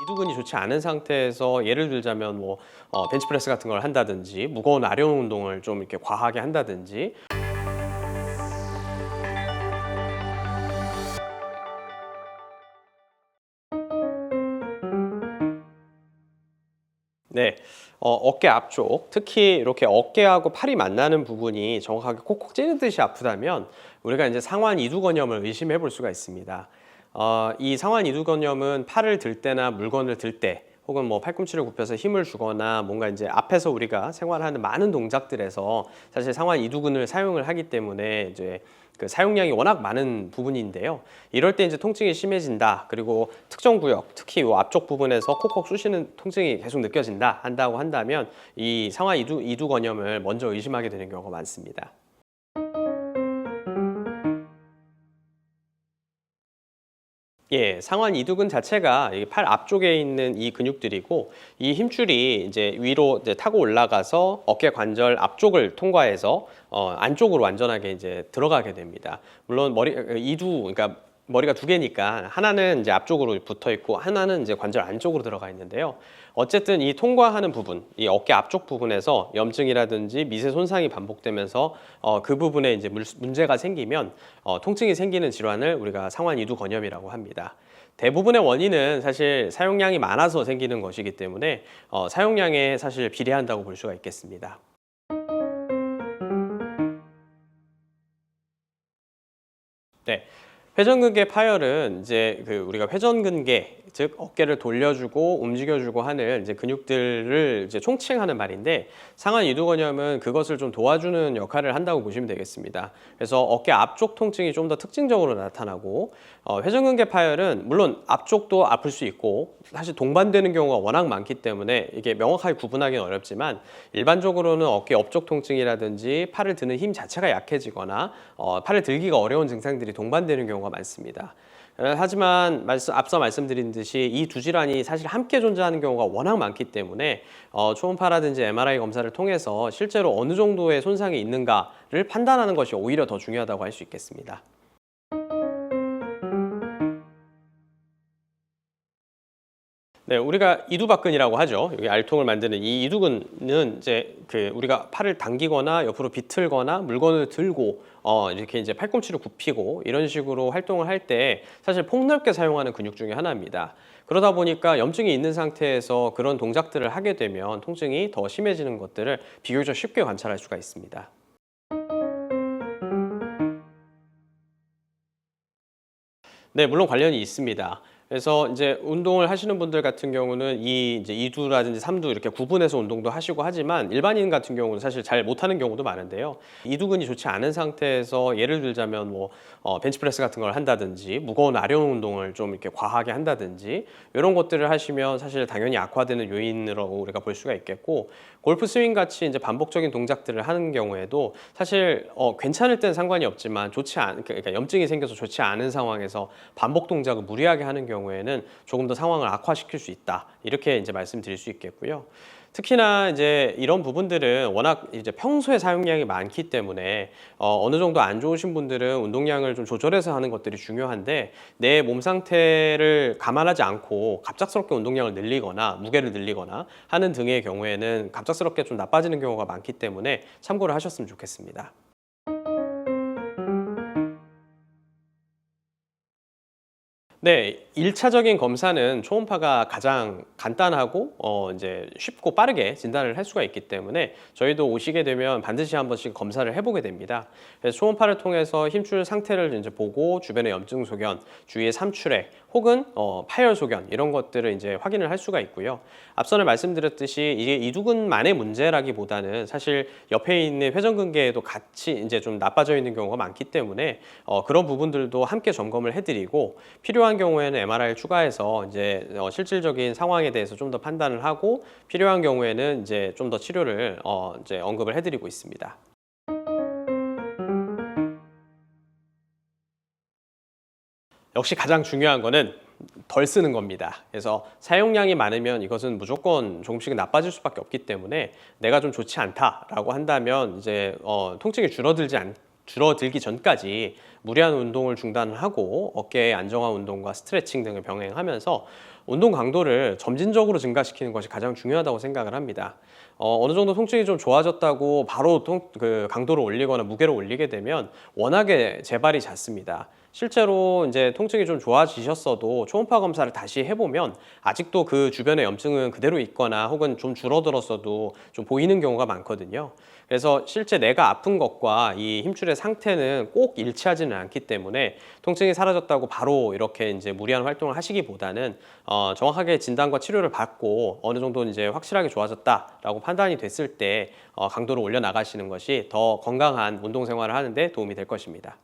이두근이 좋지 않은 상태에서 예를 들자면 벤치프레스 같은 걸 한다든지 무거운 아령 운동을 좀 이렇게 과하게 한다든지 네, 어깨 앞쪽, 특히 이렇게 어깨하고 팔이 만나는 부분이 정확하게 콕콕 찌르듯이 아프다면 우리가 이제 상완 이두근염을 의심해 볼 수가 있습니다. 이 상완 이두근염은 팔을 들 때나 물건을 들 때, 혹은 팔꿈치를 굽혀서 힘을 주거나 뭔가 이제 앞에서 우리가 생활하는 많은 동작들에서 사실 상완 이두근을 사용을 하기 때문에 이제 그 사용량이 워낙 많은 부분인데요. 이럴 때 이제 통증이 심해진다. 그리고 특정 구역, 특히 이 앞쪽 부분에서 콕콕 쑤시는 통증이 계속 느껴진다 한다고 한다면 이 상완 이두근염을 먼저 의심하게 되는 경우가 많습니다. 예, 상완 이두근 자체가 팔 앞쪽에 있는 이 근육들이고 이 힘줄이 이제 위로 이제 타고 올라가서 어깨 관절 앞쪽을 통과해서 안쪽으로 완전하게 이제 들어가게 됩니다. 물론 그러니까 머리가 두 개니까 하나는 이제 앞쪽으로 붙어 있고 하나는 이제 관절 안쪽으로 들어가 있는데요. 어쨌든 이 통과하는 부분, 이 어깨 앞쪽 부분에서 염증이라든지 미세 손상이 반복되면서 그 부분에 이제 문제가 생기면 통증이 생기는 질환을 우리가 상완 이두근염이라고 합니다. 대부분의 원인은 사실 사용량이 많아서 생기는 것이기 때문에 사용량에 사실 비례한다고 볼 수가 있겠습니다. 네. 회전근개 파열은 이제 우리가 회전근개, 즉 어깨를 돌려주고 움직여주고 하는 이제 근육들을 이제 총칭하는 말인데 상완 이두근염은 그것을 좀 도와주는 역할을 한다고 보시면 되겠습니다. 그래서 어깨 앞쪽 통증이 좀 더 특징적으로 나타나고 회전근개 파열은 물론 앞쪽도 아플 수 있고 사실 동반되는 경우가 워낙 많기 때문에 이게 명확하게 구분하기는 어렵지만 일반적으로는 어깨 옆쪽 통증이라든지 팔을 드는 힘 자체가 약해지거나 팔을 들기가 어려운 증상들이 동반되는 경우가 많습니다. 하지만 앞서 말씀드린 듯이 이 두 질환이 사실 함께 존재하는 경우가 워낙 많기 때문에 초음파라든지 MRI 검사를 통해서 실제로 어느 정도의 손상이 있는가를 판단하는 것이 오히려 더 중요하다고 할 수 있겠습니다. 네, 우리가 이두박근이라고 하죠. 여기 알통을 만드는 이 이두근은 이제 우리가 팔을 당기거나 옆으로 비틀거나 물건을 들고 이렇게 이제 팔꿈치를 굽히고 이런 식으로 활동을 할 때 사실 폭넓게 사용하는 근육 중에 하나입니다. 그러다 보니까 염증이 있는 상태에서 그런 동작들을 하게 되면 통증이 더 심해지는 것들을 비교적 쉽게 관찰할 수가 있습니다. 네, 물론 관련이 있습니다. 그래서 이제 운동을 하시는 분들 같은 경우는 이제 2두라든지 3두 이렇게 구분해서 운동도 하시고 하지만 일반인 같은 경우는 사실 잘 못하는 경우도 많은데요. 이두근이 좋지 않은 상태에서 예를 들자면 벤치프레스 같은 걸 한다든지 무거운 아령 운동을 좀 이렇게 과하게 한다든지 이런 것들을 하시면 사실 당연히 악화되는 요인으로 우리가 볼 수가 있겠고 골프 스윙 같이 이제 반복적인 동작들을 하는 경우에도 사실 괜찮을 땐 상관이 없지만 그러니까 염증이 생겨서 좋지 않은 상황에서 반복 동작을 무리하게 하는 경우에는 조금 더 상황을 악화시킬 수 있다. 이렇게 이제 말씀드릴 수 있겠고요. 특히나 이제 이런 부분들은 워낙 이제 평소에 사용량이 많기 때문에 어느 정도 안 좋으신 분들은 운동량을 좀 조절해서 하는 것들이 중요한데 내 몸 상태를 감안하지 않고 갑작스럽게 운동량을 늘리거나 무게를 늘리거나 하는 등의 경우에는 갑작스럽게 좀 나빠지는 경우가 많기 때문에 참고를 하셨으면 좋겠습니다. 네, 1차적인 검사는 초음파가 가장 간단하고 이제 쉽고 빠르게 진단을 할 수가 있기 때문에 저희도 오시게 되면 반드시 한 번씩 검사를 해보게 됩니다. 그래서 초음파를 통해서 힘줄 상태를 이제 보고 주변의 염증 소견, 주위의 삼출액 혹은 파열 소견 이런 것들을 이제 확인을 할 수가 있고요. 앞서는 말씀드렸듯이 이게 이두근만의 문제라기보다는 사실 옆에 있는 회전근개에도 같이 이제 좀 나빠져 있는 경우가 많기 때문에 그런 부분들도 함께 점검을 해드리고 필요한 경우에는 MRI를 추가해서 이제 실질적인 상황에 대해서 좀 더 판단을 하고 필요한 경우에는 이제 좀 더 치료를 이제 언급을 해드리고 있습니다. 역시 가장 중요한 거는 덜 쓰는 겁니다. 그래서 사용량이 많으면 이것은 무조건 조금씩 나빠질 수밖에 없기 때문에 내가 좀 좋지 않다라고 한다면 이제 통증이 줄어들기 전까지 무리한 운동을 중단을 하고 어깨의 안정화 운동과 스트레칭 등을 병행하면서 운동 강도를 점진적으로 증가시키는 것이 가장 중요하다고 생각을 합니다. 어느 정도 통증이 좀 좋아졌다고 바로 그 강도를 올리거나 무게를 올리게 되면 워낙에 재발이 잦습니다. 실제로 이제 통증이 좀 좋아지셨어도 초음파 검사를 다시 해보면 아직도 그 주변에 염증은 그대로 있거나 혹은 좀 줄어들었어도 좀 보이는 경우가 많거든요. 그래서 실제 내가 아픈 것과 이 힘줄의 상태는 꼭 일치하지는 않기 때문에 통증이 사라졌다고 바로 이렇게 이제 무리한 활동을 하시기보다는 정확하게 진단과 치료를 받고 어느 정도 이제 확실하게 좋아졌다라고 판단이 됐을 때 강도를 올려 나가시는 것이 더 건강한 운동 생활을 하는 데 도움이 될 것입니다.